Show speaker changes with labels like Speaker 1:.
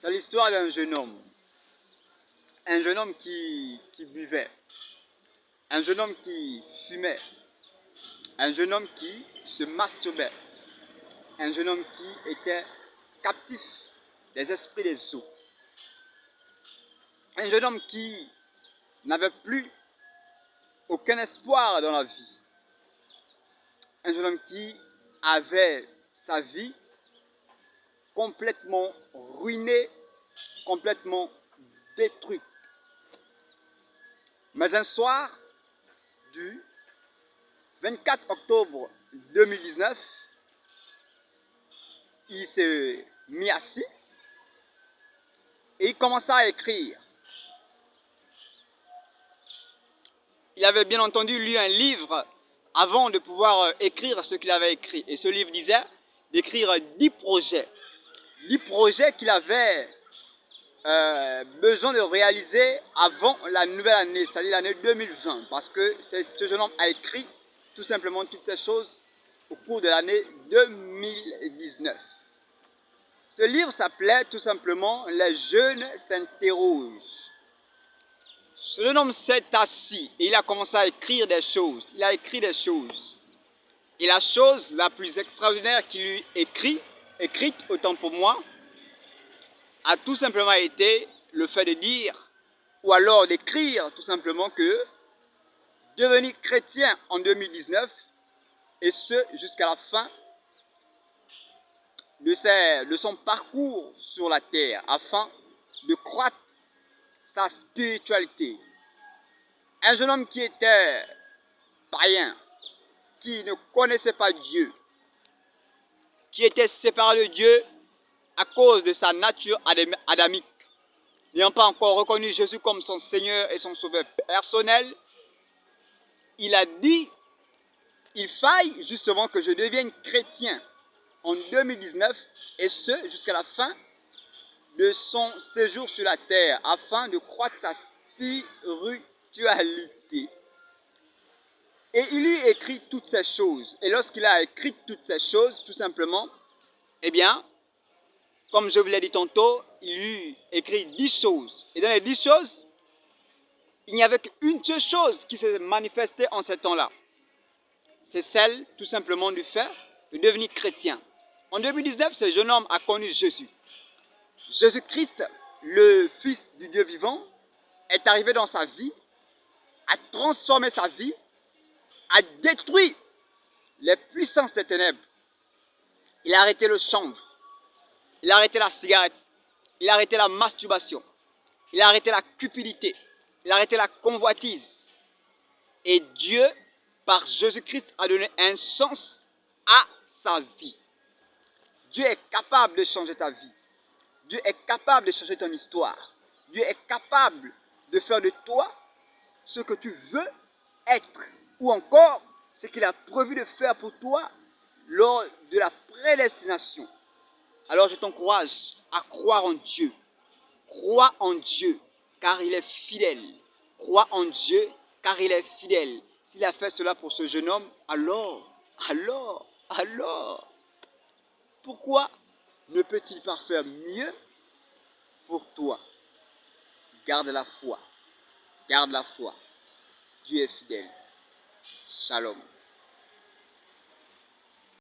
Speaker 1: C'est l'histoire d'un jeune homme. Un jeune homme qui buvait. Un jeune homme qui fumait. Un jeune homme qui se masturbait. Un jeune homme qui était captif des esprits des eaux. Un jeune homme qui n'avait plus aucun espoir dans la vie. Un jeune homme qui avait sa vie complètement ruinée, complètement détruite. Mais un soir du 24 octobre 2019, il s'est mis assis et il commença à écrire. Il avait bien entendu lu un livre avant de pouvoir écrire ce qu'il avait écrit. Et ce livre disait d'écrire 10 projets. 10 projets qu'il avait besoin de réaliser avant la nouvelle année, c'est-à-dire l'année 2020. Parce que ce jeune homme a écrit tout simplement toutes ces choses au cours de l'année 2019. Ce livre s'appelait tout simplement « Les jeunes s'interrogent ». Ce jeune homme s'est assis et il a commencé à écrire des choses. Il a écrit des choses. Et la chose la plus extraordinaire qu'il lui écrite autant pour moi, a tout simplement été le fait de dire, ou alors d'écrire tout simplement que devenir chrétien en 2019, et ce jusqu'à la fin de son parcours sur la terre, afin de croître sa spiritualité. Un jeune homme qui était païen, qui ne connaissait pas Dieu, qui était séparé de Dieu à cause de sa nature adamique, n'ayant pas encore reconnu Jésus comme son Seigneur et son Sauveur personnel, il a dit, il faille justement que je devienne chrétien en 2019, et ce jusqu'à la fin de son séjour sur la terre, afin de croître sa spiritualité. Et il lui écrit toutes ces choses. Et lorsqu'il a écrit toutes ces choses, tout simplement, eh bien, comme je vous l'ai dit tantôt, il lui écrit 10 choses. Et dans les 10 choses, il n'y avait qu'une seule chose qui s'est manifestée en ce temps-là. C'est celle, tout simplement, du fait de devenir chrétien. En 2019, ce jeune homme a connu Jésus. Jésus-Christ, le Fils du Dieu vivant, est arrivé dans sa vie, a transformé sa vie, a détruit les puissances des ténèbres. Il a arrêté le chanvre, il a arrêté la cigarette, il a arrêté la masturbation, il a arrêté la cupidité, il a arrêté la convoitise. Et Dieu, par Jésus-Christ, a donné un sens à sa vie. Dieu est capable de changer ta vie. Dieu est capable de changer ton histoire. Dieu est capable de faire de toi ce que tu veux être. Ou encore, ce qu'il a prévu de faire pour toi lors de la prédestination. Alors je t'encourage à croire en Dieu. Crois en Dieu, car il est fidèle. Crois en Dieu, car il est fidèle. S'il a fait cela pour ce jeune homme, alors, pourquoi ne peut-il pas faire mieux pour toi? Garde la foi. Garde la foi. Dieu est fidèle. Shalom.